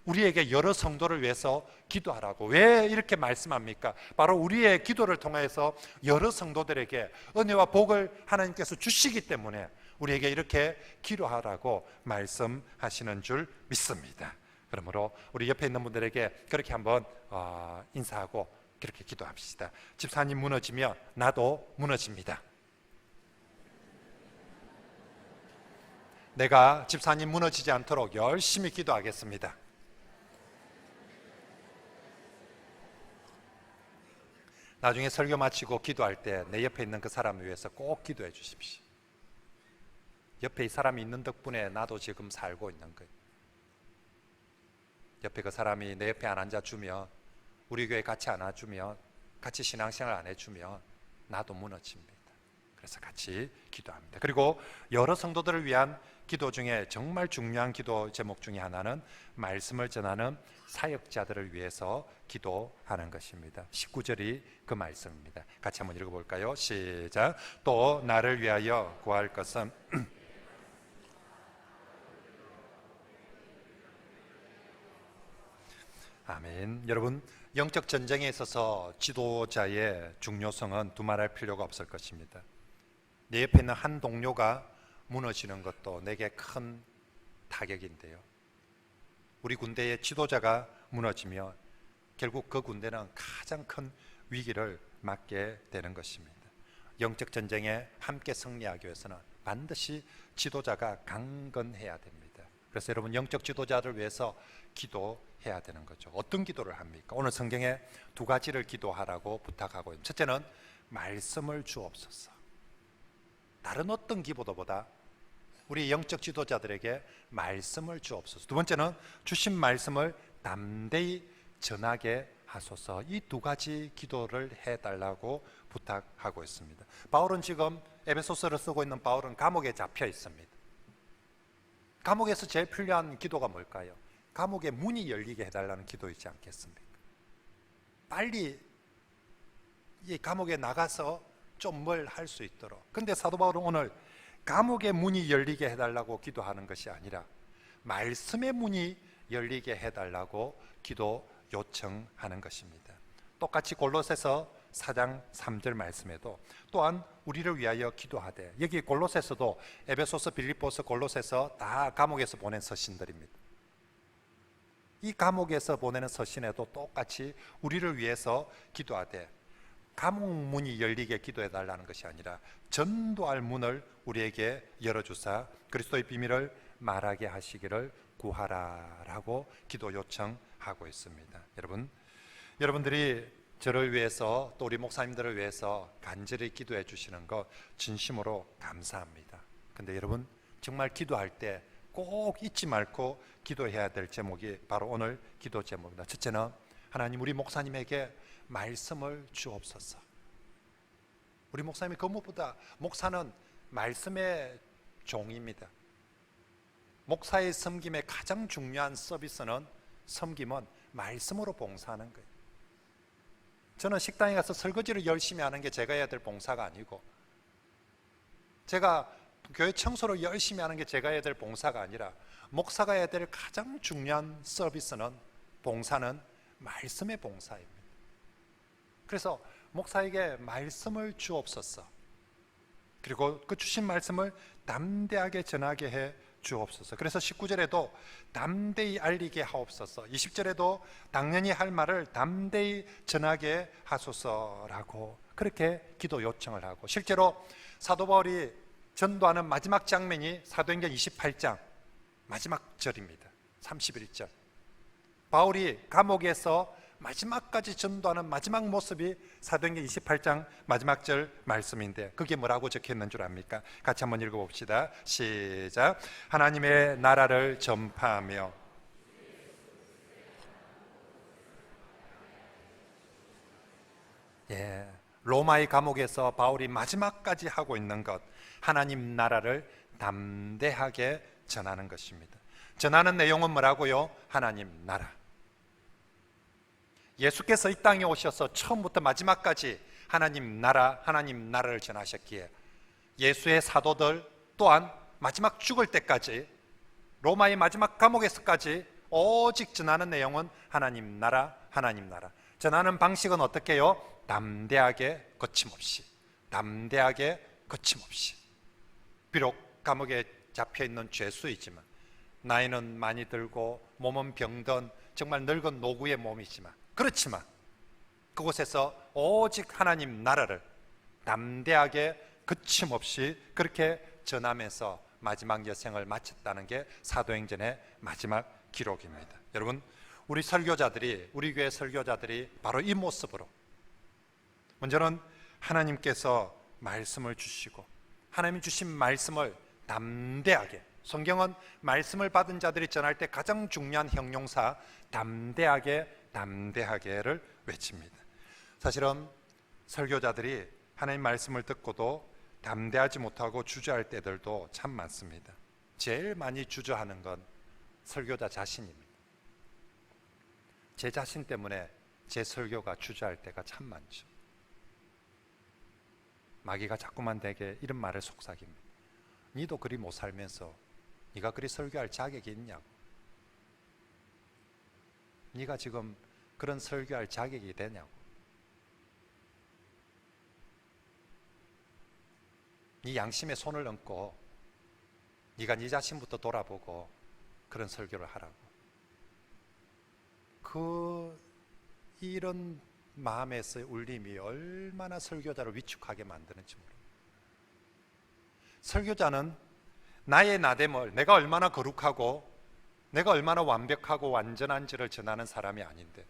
우리에게 여러 성도를 위해서 기도하라고 왜 이렇게 말씀합니까? 바로 우리의 기도를 통해서 여러 성도들에게 은혜와 복을 하나님께서 주시기 때문에 우리에게 이렇게 기도하라고 말씀하시는 줄 믿습니다. 그러므로 우리 옆에 있는 분들에게 그렇게 한번 인사하고 그렇게 기도합시다. 집사님 무너지면 나도 무너집니다. 내가 집사님 무너지지 않도록 열심히 기도하겠습니다. 나중에 설교 마치고 기도할 때 내 옆에 있는 그 사람을 위해서 꼭 기도해 주십시오. 옆에 이 사람이 있는 덕분에 나도 지금 살고 있는 거예요. 옆에 그 사람이 내 옆에 안 앉아주면, 우리 교회 같이 안 와주면, 같이 신앙생활 안 해주면 나도 무너집니다. 그래서 같이 기도합니다. 그리고 여러 성도들을 위한 기도 중에 정말 중요한 기도 제목 중에 하나는 말씀을 전하는 사역자들을 위해서 기도하는 것입니다. 19절이 그 말씀입니다. 같이 한번 읽어볼까요? 시작. 또 나를 위하여 구할 것은 아멘. 여러분, 영적 전쟁에 있어서 지도자의 중요성은 두말할 필요가 없을 것입니다. 내 옆에 있는 한 동료가 무너지는 것도 내게 큰 타격인데요, 우리 군대의 지도자가 무너지면 결국 그 군대는 가장 큰 위기를 맞게 되는 것입니다. 영적 전쟁에 함께 승리하기 위해서는 반드시 지도자가 강건해야 됩니다. 그래서 여러분, 영적 지도자를 위해서 기도해야 되는 거죠. 어떤 기도를 합니까? 오늘 성경에 두 가지를 기도하라고 부탁하고 있습니다. 첫째는 말씀을 주옵소서. 다른 어떤 기도보다 우리 영적 지도자들에게 말씀을 주옵소서. 두 번째는 주신 말씀을 담대히 전하게 하소서. 이 두 가지 기도를 해달라고 부탁하고 있습니다. 바울은 지금 에베소서를 쓰고 있는 바울은 감옥에 잡혀 있습니다. 감옥에서 제일 필요한 기도가 뭘까요? 감옥의 문이 열리게 해달라는 기도이지 않겠습니까? 빨리 이 감옥에 나가서 좀 뭘 할 수 있도록. 근데 사도 바울은 오늘 감옥의 문이 열리게 해달라고 기도하는 것이 아니라 말씀의 문이 열리게 해달라고 기도 요청하는 것입니다. 똑같이 골로새서 4장 3절 말씀에도 또한 우리를 위하여 기도하되, 여기 골로새서도 에베소서, 빌립보서, 골로새서 다 감옥에서 보낸 서신들입니다. 이 감옥에서 보내는 서신에도 똑같이 우리를 위해서 기도하되, 감옥 문이 열리게 기도해 달라는 것이 아니라 전도할 문을 우리에게 열어주사 그리스도의 비밀을 말하게 하시기를 구하라라고 기도 요청하고 있습니다. 여러분들이 저를 위해서, 또 우리 목사님들을 위해서 간절히 기도해 주시는 것 진심으로 감사합니다. 근데 여러분, 정말 기도할 때 꼭 잊지 말고 기도해야 될 제목이 바로 오늘 기도 제목입니다. 첫째는 하나님, 우리 목사님에게 말씀을 주옵소서. 우리 목사님이 그 무엇보다, 목사는 말씀의 종입니다. 목사의 섬김의 가장 중요한 서비스는, 섬김은 말씀으로 봉사하는 거예요. 저는 식당에 가서 설거지를 열심히 하는 게 제가 해야 될 봉사가 아니고, 제가 교회 청소를 열심히 하는 게 제가 해야 될 봉사가 아니라, 목사가 해야 될 가장 중요한 서비스는, 봉사는 말씀의 봉사입니다. 그래서 목사에게 말씀을 주옵소서. 그리고 그 주신 말씀을 담대하게 전하게 해 주옵소서. 그래서 19절에도 담대히 알리게 하옵소서, 20절에도 당연히 할 말을 담대히 전하게 하소서라고 그렇게 기도 요청을 하고, 실제로 사도 바울이 전도하는 마지막 장면이 사도행전 28장 마지막 절입니다. 31절. 바울이 감옥에서 마지막까지 전도하는 마지막 모습이 사도행전 28장 마지막 절 말씀인데, 그게 뭐라고 적혀있는 줄 압니까? 같이 한번 읽어봅시다. 시작. 하나님의 나라를 전파하며 로마의 감옥에서 바울이 마지막까지 하고 있는 것, 하나님 나라를 담대하게 전하는 것입니다. 전하는 내용은 뭐라고요? 하나님 나라. 예수께서 이 땅에 오셔서 처음부터 마지막까지 하나님 나라를 전하셨기에 예수의 사도들 또한 마지막 죽을 때까지, 로마의 마지막 감옥에서까지 오직 전하는 내용은 하나님 나라. 전하는 방식은 어떻게 해요? 담대하게 거침없이. 비록 감옥에 잡혀있는 죄수이지만, 나이는 많이 들고 몸은 병든 정말 늙은 노구의 몸이지만, 그렇지만 그곳에서 오직 하나님 나라를 담대하게 거침없이 그렇게 전하면서 마지막 여생을 마쳤다는 게 사도행전의 마지막 기록입니다. 여러분, 우리 교회 설교자들이 바로 이 모습으로, 먼저는 하나님께서 말씀을 주시고 하나님이 주신 말씀을 담대하게, 성경은 말씀을 받은 자들이 전할 때 가장 중요한 형용사 담대하게를 외칩니다. 사실은 설교자들이 하나님 말씀을 듣고도 담대하지 못하고 주저할 때들도 참 많습니다. 제일 많이 주저하는 건 설교자 자신입니다. 제 자신 때문에 제 설교가 주저할 때가 참 많죠. 마귀가 자꾸만 내게 이런 말을 속삭입니다. 니도 그리 못 살면서 네가 그리 설교할 자격이 있냐고. 네가 지금 그런 설교할 자격이 되냐고. 네 양심에 손을 얹고 네가 네 자신부터 돌아보고 그런 설교를 하라고. 이런 마음에서의 울림이 얼마나 설교자를 위축하게 만드는지 모릅니다. 설교자는 나의 나됨을, 내가 얼마나 거룩하고 내가 얼마나 완벽하고 완전한지를 전하는 사람이 아닌데,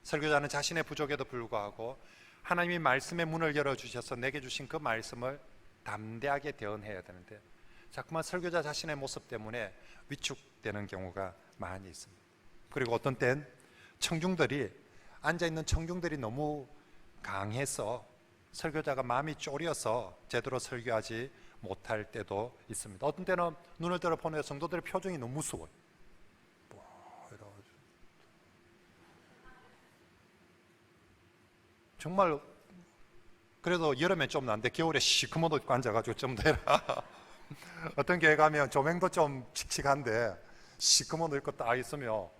설교자는 자신의 부족에도 불구하고 하나님이 말씀의 문을 열어주셔서 내게 주신 그 말씀을 담대하게 대언해야 되는데, 자꾸만 설교자 자신의 모습 때문에 위축되는 경우가 많이 있습니다. 그리고 어떤 땐 앉아있는 청중들이 너무 강해서 설교자가 마음이 졸여서 제대로 설교하지 못할 때도 있습니다. 어떤 때는 눈을 들어 보는 성도들의 표정이 너무 무서워요. 정말 그래도 여름에 좀 나는데 겨울에 시커먼 옷 입고 앉아가지고 좀 되라. 어떤 교회 가면 조명도 좀 칙칙한데 시커먼 옷 입고 딱 있으면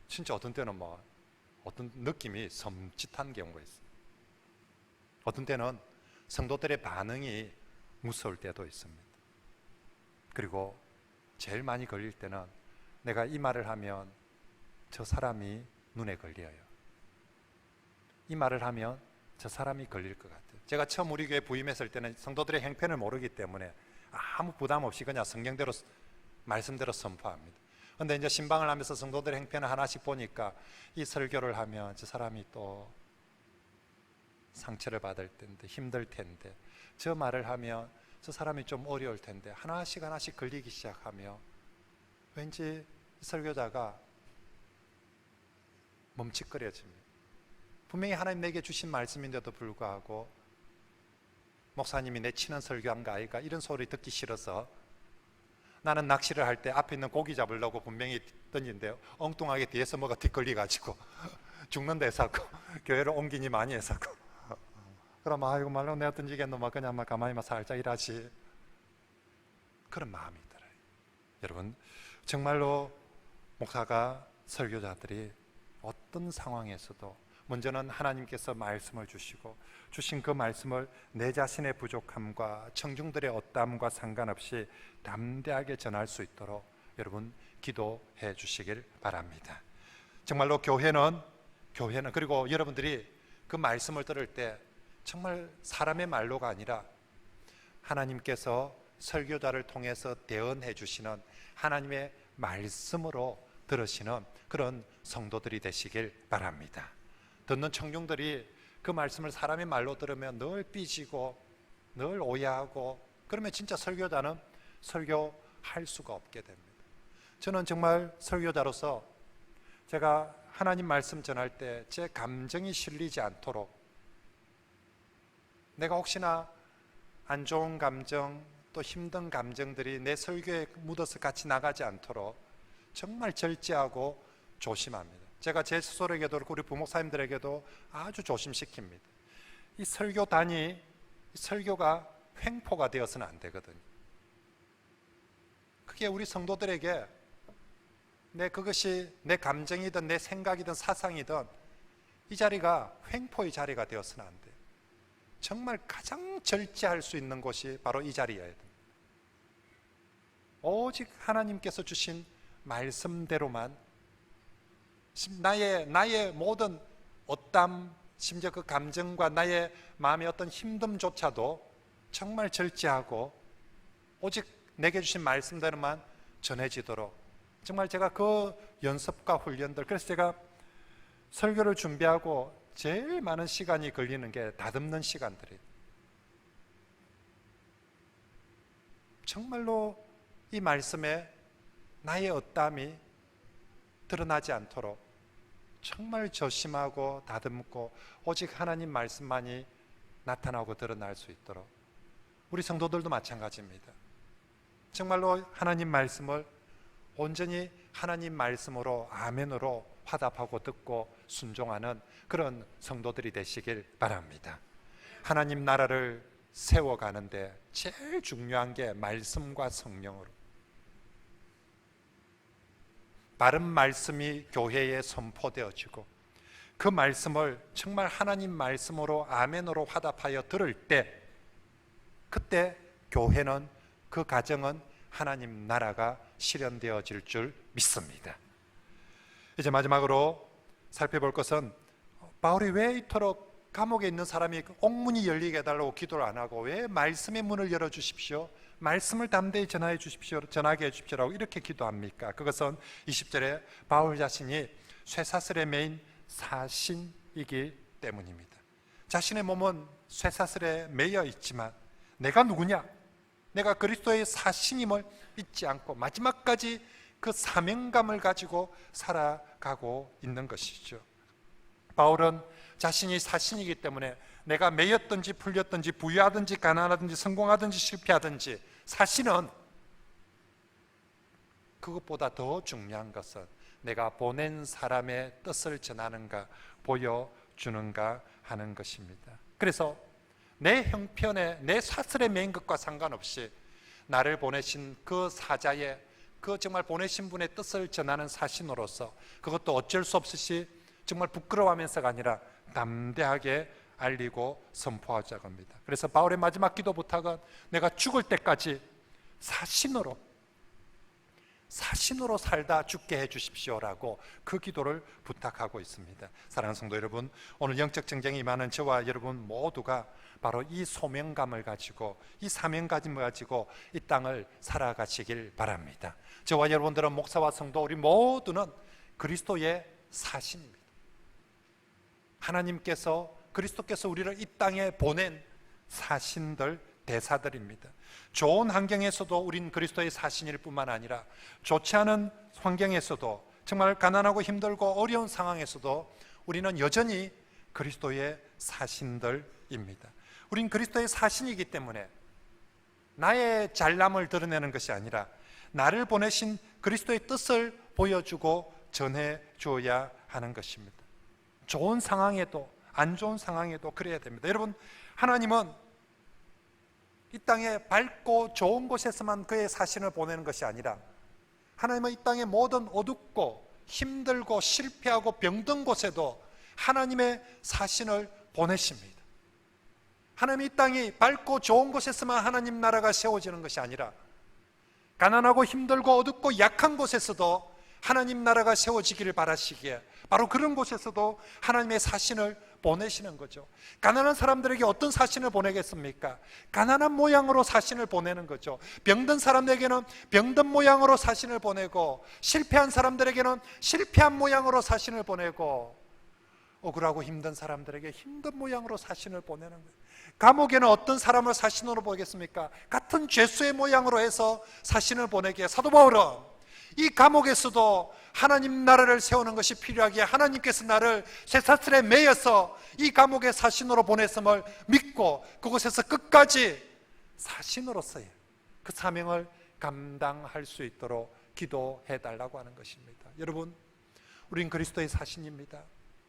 진짜 어떤 때는 막 어떤 느낌이 섬찟한 경우가 있어요. 어떤 때는 성도들의 반응이 무서울 때도 있습니다. 그리고 제일 많이 걸릴 때는 내가 이 말을 하면 저 사람이 눈에 걸려요. 이 말을 하면 저 사람이 걸릴 것 같아요. 제가 처음 우리 교회 부임했을 때는 성도들의 형편을 모르기 때문에 아무 부담 없이 그냥 성경대로, 말씀대로 선포합니다. 그런데 이제 신방을 하면서 성도들의 형편을 하나씩 보니까 이 설교를 하면 저 사람이 또 상처를 받을 텐데, 힘들 텐데, 저 말을 하면 저 사람이 좀 어려울 텐데, 하나씩 걸리기 시작하며 왠지 설교자가 멈칫거려집니다. 분명히 하나님 내게 주신 말씀인데도 불구하고 목사님이 내치는 설교한 거 아이가, 이런 소리 듣기 싫어서 나는 낚시를 할 때 앞에 있는 고기 잡으려고 분명히 던진데 엉뚱하게 뒤에서 뭐가 뒷걸려가지고 죽는 데 사고 교회를 옮기니 많이 해서고 그럼 이거 말로 내가 던지겠노, 막 그냥 막 가만히 살짝 일하지, 그런 마음이 들어요. 여러분, 정말로 목사가, 설교자들이 어떤 상황에서도 먼저는 하나님께서 말씀을 주시고 주신 그 말씀을 내 자신의 부족함과 청중들의 어떠함과 상관없이 담대하게 전할 수 있도록 여러분 기도해 주시길 바랍니다. 정말로 교회는 그리고 여러분들이 그 말씀을 들을 때 정말 사람의 말로가 아니라 하나님께서 설교자를 통해서 대언해 주시는 하나님의 말씀으로 들으시는 그런 성도들이 되시길 바랍니다. 듣는 청중들이 그 말씀을 사람의 말로 들으면 늘 삐지고 늘 오해하고 그러면 진짜 설교자는 설교할 수가 없게 됩니다. 저는 정말 설교자로서 제가 하나님 말씀 전할 때 제 감정이 실리지 않도록, 내가 혹시나 안 좋은 감정 또 힘든 감정들이 내 설교에 묻어서 같이 나가지 않도록 정말 절제하고 조심합니다. 제가 제 스스로에게도 그렇고 우리 부목사님들에게도 아주 조심시킵니다. 이 설교단이, 설교가 횡포가 되어서는 안 되거든요. 그게 우리 성도들에게 그것이 내 감정이든 내 생각이든 사상이든 이 자리가 횡포의 자리가 되어서는 안 돼요. 정말 가장 절제할 수 있는 곳이 바로 이 자리여야 됩니다. 오직 하나님께서 주신 말씀대로만 나의 모든 어땀, 심지어 그 감정과 나의 마음의 어떤 힘듦조차도 정말 절제하고 오직 내게 주신 말씀대로만 전해지도록, 정말 제가 그 연습과 훈련들, 그래서 제가 설교를 준비하고 제일 많은 시간이 걸리는 게 다듬는 시간들이에요. 정말로 이 말씀에 나의 어땀이 드러나지 않도록 정말 조심하고 다듬고 오직 하나님 말씀만이 나타나고 드러날 수 있도록, 우리 성도들도 마찬가지입니다. 정말로 하나님 말씀을 온전히 하나님 말씀으로 아멘으로 화답하고 듣고 순종하는 그런 성도들이 되시길 바랍니다. 하나님 나라를 세워가는데 제일 중요한 게 말씀과 성령으로, 바른 말씀이 교회에 선포되어지고 그 말씀을 정말 하나님 말씀으로 아멘으로 화답하여 들을 때, 그때 교회는, 그 가정은 하나님 나라가 실현되어질 줄 믿습니다. 이제 마지막으로 살펴볼 것은 바울이 왜 이토록 감옥에 있는 사람이 옥문이 열리게 해달라고 기도를 안 하고 왜 말씀의 문을 열어주십시오, 말씀을 담대히 전하게 해주십시오라고 이렇게 기도합니까? 그것은 20절에 바울 자신이 쇠사슬에 매인 사신이기 때문입니다. 자신의 몸은 쇠사슬에 매여 있지만 내가 누구냐? 내가 그리스도의 사신임을 잊지 않고 마지막까지 그 사명감을 가지고 살아가고 있는 것이죠. 바울은 자신이 사신이기 때문에 내가 매였든지 풀렸든지 부유하든지 가난하든지 성공하든지 실패하든지, 사신은 그것보다 더 중요한 것은 내가 보낸 사람의 뜻을 전하는가 보여주는가 하는 것입니다. 그래서 내 형편에, 내 사슬에 매인 것과 상관없이 나를 보내신 그 사자의, 그 정말 보내신 분의 뜻을 전하는 사신으로서 그것도 어쩔 수 없이 정말 부끄러워하면서가 아니라 담대하게 알리고 선포하자고 합니다. 그래서 바울의 마지막 기도 부탁은 내가 죽을 때까지 사신으로 살다 죽게 해주십시오라고 그 기도를 부탁하고 있습니다. 사랑하는 성도 여러분, 오늘 영적 전쟁이 임하는 저와 여러분 모두가 바로 이 소명감을 가지고, 이 사명감을 가지고 이 땅을 살아가시길 바랍니다. 저와 여러분들은, 목사와 성도, 우리 모두는 그리스도의 사신입니다. 하나님께서, 그리스도께서 우리를 이 땅에 보낸 사신들, 대사들입니다. 좋은 환경에서도 우린 그리스도의 사신일 뿐만 아니라 좋지 않은 환경에서도, 정말 가난하고 힘들고 어려운 상황에서도 우리는 여전히 그리스도의 사신들입니다. 우린 그리스도의 사신이기 때문에 나의 잘남을 드러내는 것이 아니라 나를 보내신 그리스도의 뜻을 보여주고 전해 주어야 하는 것입니다. 좋은 상황에도 안 좋은 상황에도 그래야 됩니다. 여러분, 하나님은 이 땅에 밝고 좋은 곳에서만 그의 사신을 보내는 것이 아니라 하나님은 이 땅의 모든 어둡고 힘들고 실패하고 병든 곳에도 하나님의 사신을 보내십니다. 하나님 이 땅이 밝고 좋은 곳에서만 하나님 나라가 세워지는 것이 아니라 가난하고 힘들고 어둡고 약한 곳에서도 하나님 나라가 세워지기를 바라시기에 바로 그런 곳에서도 하나님의 사신을 보내시는 거죠. 가난한 사람들에게 어떤 사신을 보내겠습니까? 가난한 모양으로 사신을 보내는 거죠. 병든 사람에게는 병든 모양으로 사신을 보내고, 실패한 사람들에게는 실패한 모양으로 사신을 보내고, 억울하고 힘든 사람들에게 힘든 모양으로 사신을 보내는 거예요. 감옥에는 어떤 사람을 사신으로 보겠습니까? 같은 죄수의 모양으로 해서 사신을 보내기에 사도 바울은 이 감옥에서도 하나님 나라를 세우는 것이 필요하기에 하나님께서 나를 쇠사슬에 매여서 이 감옥의 사신으로 보냈음을 믿고 그곳에서 끝까지 사신으로서의 그 사명을 감당할 수 있도록 기도해 달라고 하는 것입니다. 여러분, 우린 그리스도의 사신입니다.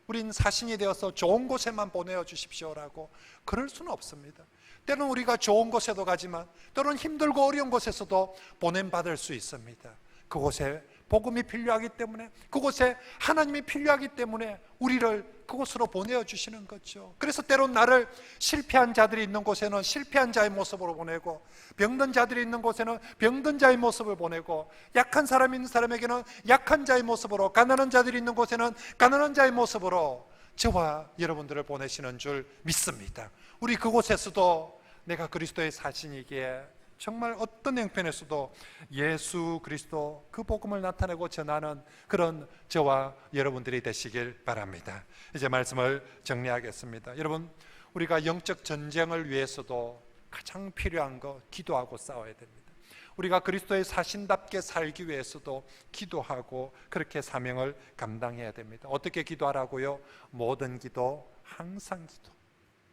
우린 사신이 되어서 좋은 곳에만 보내어 주십시오라고 그럴 수는 없습니다. 때로는 우리가 좋은 곳에도 가지만 때로는 힘들고 어려운 곳에서도 보냄받을 수 있습니다. 그곳에 복음이 필요하기 때문에, 그곳에 하나님이 필요하기 때문에 우리를 그곳으로 보내어 주시는 거죠. 그래서 때로는 나를 실패한 자들이 있는 곳에는 실패한 자의 모습으로 보내고, 병든 자들이 있는 곳에는 병든 자의 모습을 보내고, 약한 사람이 있는 사람에게는 약한 자의 모습으로, 가난한 자들이 있는 곳에는 가난한 자의 모습으로 저와 여러분들을 보내시는 줄 믿습니다. 우리 그곳에서도 내가 그리스도의 사신이기에 정말 어떤 형편에서도 예수 그리스도 그 복음을 나타내고 전하는 그런 저와 여러분들이 되시길 바랍니다. 이제 말씀을 정리하겠습니다. 여러분, 우리가 영적 전쟁을 위해서도 가장 필요한 거 기도하고 싸워야 됩니다. 우리가 그리스도의 사신답게 살기 위해서도 기도하고 그렇게 사명을 감당해야 됩니다. 어떻게 기도하라고요? 모든 기도, 항상 기도,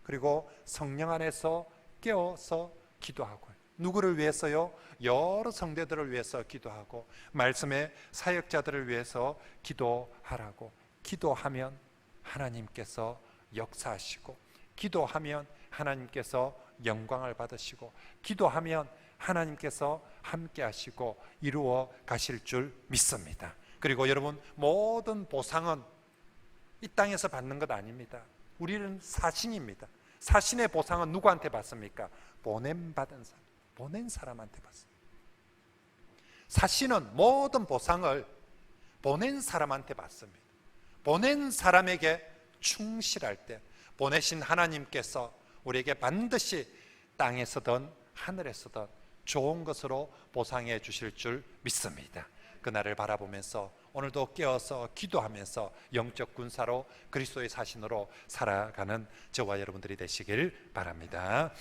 그리고 성령 안에서 깨어서 기도하고요. 누구를 위해서요? 여러 성대들을 위해서 기도하고 말씀의 사역자들을 위해서 기도하라고. 기도하면 하나님께서 역사하시고, 기도하면 하나님께서 영광을 받으시고, 기도하면 하나님께서 함께 하시고 이루어 가실 줄 믿습니다. 그리고 여러분, 모든 보상은 이 땅에서 받는 것 아닙니다. 우리는 사신입니다. 사신의 보상은 누구한테 받습니까? 보냄받은 사람, 보낸 사람한테 받습니다. 사신은 모든 보상을 보낸 사람한테 받습니다. 보낸 사람에게 충실할 때 보내신 하나님께서 우리에게 반드시 땅에서든 하늘에서든 좋은 것으로 보상해 주실 줄 믿습니다. 그날을 바라보면서 오늘도 깨어서 기도하면서 영적 군사로 그리스도의 사신으로 살아가는 저와 여러분들이 되시길 바랍니다.